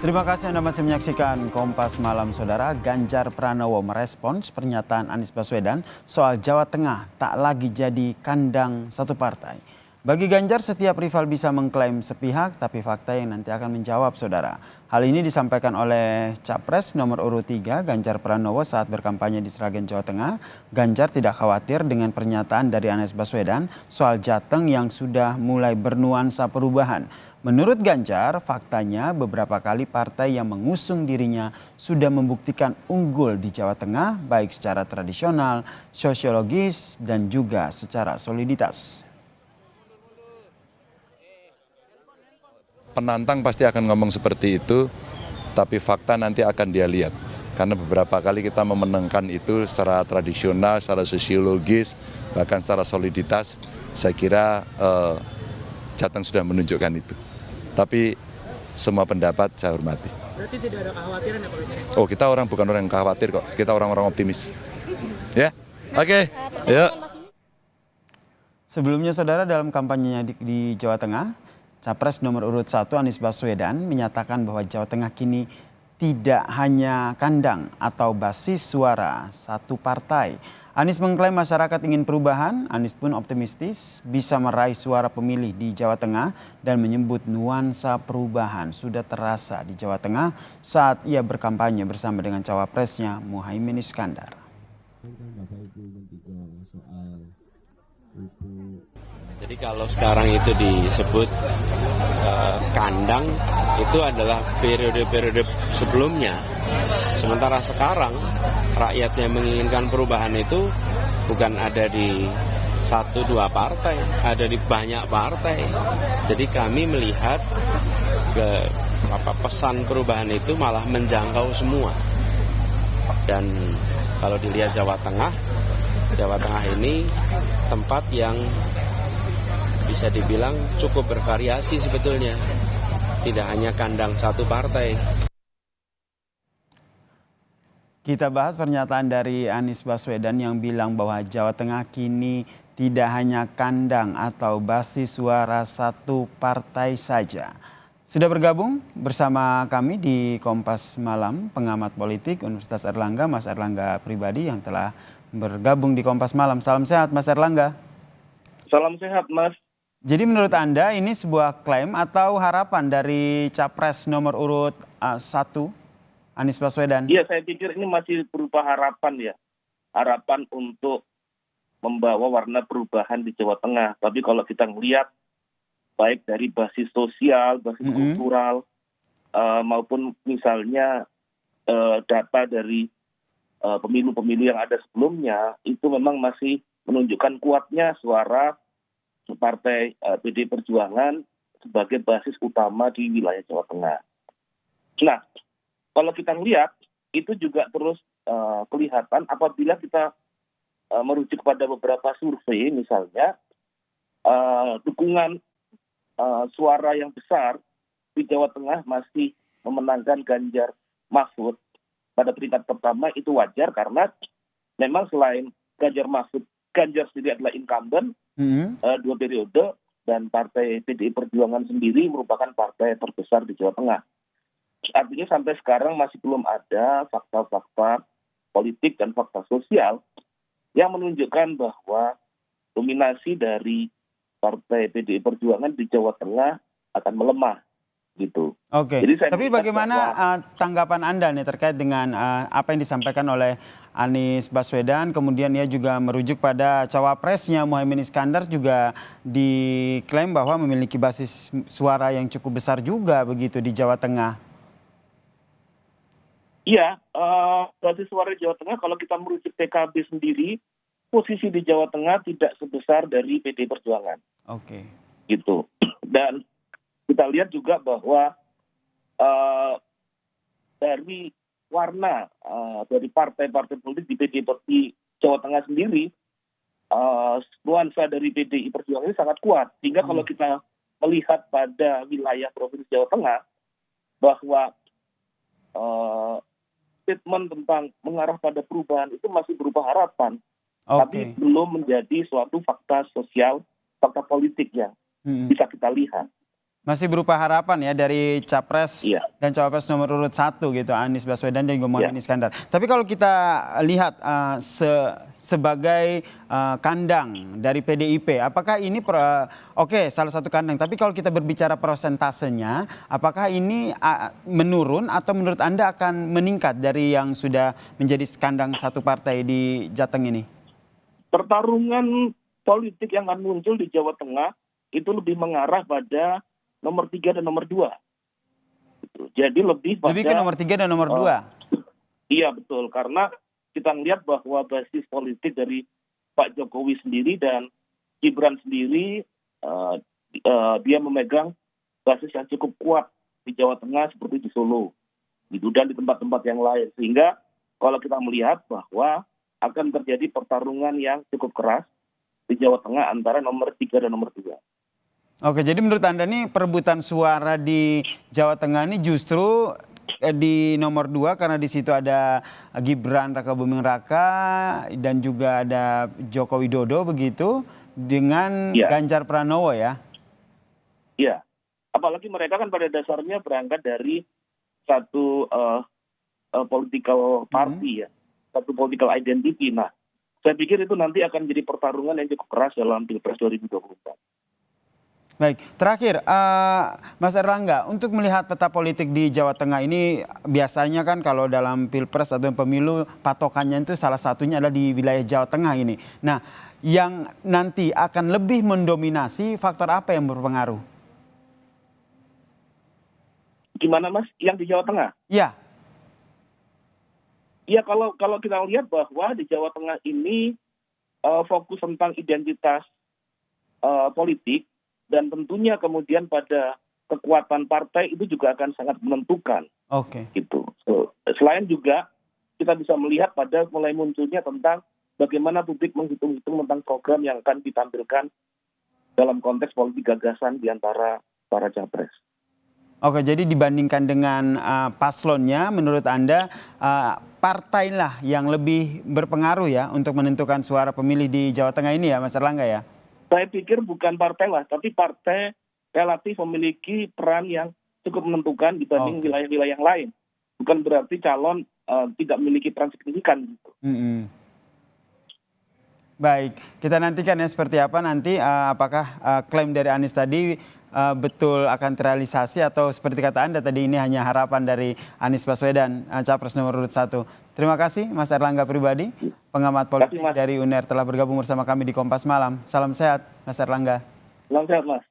Terima kasih Anda masih menyaksikan Kompas Malam, Saudara. Ganjar Pranowo merespons pernyataan Anies Baswedan soal Jawa Tengah tak lagi jadi kandang satu partai. Bagi Ganjar, setiap rival bisa mengklaim sepihak, tapi fakta yang nanti akan menjawab, Saudara. Hal ini disampaikan oleh Capres nomor urut 3 Ganjar Pranowo saat berkampanye di Sragen, Jawa Tengah. Ganjar tidak khawatir dengan pernyataan dari Anies Baswedan soal Jateng yang sudah mulai bernuansa perubahan. Menurut Ganjar, faktanya beberapa kali partai yang mengusung dirinya sudah membuktikan unggul di Jawa Tengah, baik secara tradisional, sosiologis, dan juga secara soliditas. Penantang pasti akan ngomong seperti itu, tapi fakta nanti akan dia lihat. Karena beberapa kali kita memenangkan itu secara tradisional, secara sosiologis, bahkan secara soliditas, saya kira Jateng sudah menunjukkan itu. Tapi semua pendapat saya hormati. Berarti tidak ada kekhawatiran ya Pak Ganjar? Oh, kita bukan orang yang khawatir kok, kita orang-orang optimis. Ya, oke. Yuk. Sebelumnya, Saudara, dalam kampanyenya di Jawa Tengah, Capres nomor urut 1 Anies Baswedan menyatakan bahwa Jawa Tengah kini tidak hanya kandang atau basis suara satu partai. Anies mengklaim masyarakat ingin perubahan. Anies pun optimistis bisa meraih suara pemilih di Jawa Tengah dan menyebut nuansa perubahan sudah terasa di Jawa Tengah saat ia berkampanye bersama dengan cawapresnya Muhaimin Iskandar. Jadi kalau sekarang itu disebut kandang, itu adalah periode-periode sebelumnya. Sementara sekarang rakyat yang menginginkan perubahan itu bukan ada di 1-2 partai, ada di banyak partai. Jadi kami melihat pesan perubahan itu malah menjangkau semua. Dan kalau dilihat Jawa Tengah ini tempat yang bisa dibilang cukup bervariasi sebetulnya. Tidak hanya kandang satu partai. Kita bahas pernyataan dari Anies Baswedan yang bilang bahwa Jawa Tengah kini tidak hanya kandang atau basis suara satu partai saja. Sudah bergabung bersama kami di Kompas Malam pengamat politik Universitas Airlangga, Mas Airlangga Pribadi yang telah bergabung di Kompas Malam. Salam sehat, Mas Airlangga. Salam sehat, Mas. Jadi menurut Anda ini sebuah klaim atau harapan dari Capres nomor urut 1 Anies Baswedan? Iya, saya pikir ini masih berupa harapan ya. Harapan untuk membawa warna perubahan di Jawa Tengah. Tapi kalau kita melihat baik dari basis sosial, basis kultural, maupun misalnya data dari pemilu-pemilu yang ada sebelumnya, itu memang masih menunjukkan kuatnya suara Partai PDI Perjuangan sebagai basis utama di wilayah Jawa Tengah. Nah, kalau kita melihat itu juga terus kelihatan apabila kita merujuk kepada beberapa survei, misalnya dukungan suara yang besar di Jawa Tengah masih memenangkan Ganjar Mahfud pada peringkat pertama. Itu wajar karena memang selain Ganjar Mahfud, Ganjar sendiri adalah incumbent 2 periode, dan Partai PDI Perjuangan sendiri merupakan partai terbesar di Jawa Tengah. Artinya sampai sekarang masih belum ada fakta-fakta politik dan fakta sosial yang menunjukkan bahwa dominasi dari Partai PDI Perjuangan di Jawa Tengah akan melemah. Gitu. Oke, tapi bagaimana tanggapan Anda nih terkait dengan apa yang disampaikan oleh Anies Baswedan, kemudian ia juga merujuk pada cawapresnya Muhaimin Iskandar juga diklaim bahwa memiliki basis suara yang cukup besar juga begitu di Jawa Tengah. Iya, basis suara di Jawa Tengah kalau kita merujuk PKB sendiri, posisi di Jawa Tengah tidak sebesar dari PDI Perjuangan. Oke. Gitu. Dan kita lihat juga bahwa dari warna dari partai-partai politik di PDI Jawa Tengah sendiri, nuansa dari PDI Perjuangan ini sangat kuat. Sehingga kalau kita melihat pada wilayah Provinsi Jawa Tengah, bahwa statement tentang mengarah pada perubahan itu masih berupa harapan. Tapi belum menjadi suatu fakta sosial, fakta politik yang bisa kita lihat. Masih berupa harapan ya dari capres Iya. dan cawapres nomor urut 1 gitu, Anies Baswedan dan juga Muhaimin Iya. Iskandar. Tapi kalau kita lihat sebagai kandang dari PDIP, apakah ini oke salah satu kandang, tapi kalau kita berbicara prosentasenya, apakah ini menurun atau menurut Anda akan meningkat dari yang sudah menjadi kandang satu partai di Jateng ini? Pertarungan politik yang akan muncul di Jawa Tengah itu lebih mengarah pada nomor 3 dan nomor 2. Jadi lebih Lebih ke nomor 3 dan nomor 2. Iya betul, karena kita melihat bahwa basis politik dari Pak Jokowi sendiri dan Gibran sendiri dia memegang basis yang cukup kuat di Jawa Tengah seperti di Solo, gitu, dan di tempat-tempat yang lain. Sehingga kalau kita melihat bahwa akan terjadi pertarungan yang cukup keras di Jawa Tengah antara nomor 3 dan nomor 2. Oke, jadi menurut Anda nih perebutan suara di Jawa Tengah ini justru di nomor 2 karena di situ ada Gibran Rakabuming Raka dan juga ada Joko Widodo begitu dengan Ganjar Pranowo ya? Iya, apalagi mereka kan pada dasarnya berangkat dari satu political party ya, satu political identity. Nah, saya pikir itu nanti akan jadi pertarungan yang cukup keras dalam Pilpres 2024. Baik, terakhir Mas Erlangga, untuk melihat peta politik di Jawa Tengah ini biasanya kan kalau dalam Pilpres atau pemilu patokannya itu salah satunya adalah di wilayah Jawa Tengah ini. Nah, yang nanti akan lebih mendominasi faktor apa yang berpengaruh? Gimana Mas, yang di Jawa Tengah? Iya. Ya kalau kita lihat bahwa di Jawa Tengah ini fokus tentang identitas politik, dan tentunya kemudian pada kekuatan partai itu juga akan sangat menentukan. Oke. Gitu. Selain juga kita bisa melihat pada mulai munculnya tentang bagaimana publik menghitung-hitung tentang program yang akan ditampilkan dalam konteks politik gagasan di antara para capres. Oke, jadi dibandingkan dengan paslonnya, menurut Anda partai lah yang lebih berpengaruh ya untuk menentukan suara pemilih di Jawa Tengah ini ya, Mas Erlangga ya? Saya pikir bukan partai lah, tapi partai relatif memiliki peran yang cukup menentukan dibanding wilayah-wilayah yang lain. Bukan berarti calon tidak memiliki peran signifikan. Gitu. Baik, kita nantikan ya seperti apa nanti apakah klaim dari Anies tadi betul akan terrealisasi atau seperti kata Anda tadi ini hanya harapan dari Anies Baswedan, capres nomor urut 1. Terima kasih Mas Erlangga Pribadi, pengamat politik dari UNER telah bergabung bersama kami di Kompas Malam. Salam sehat Mas Erlangga. Salam sehat Mas.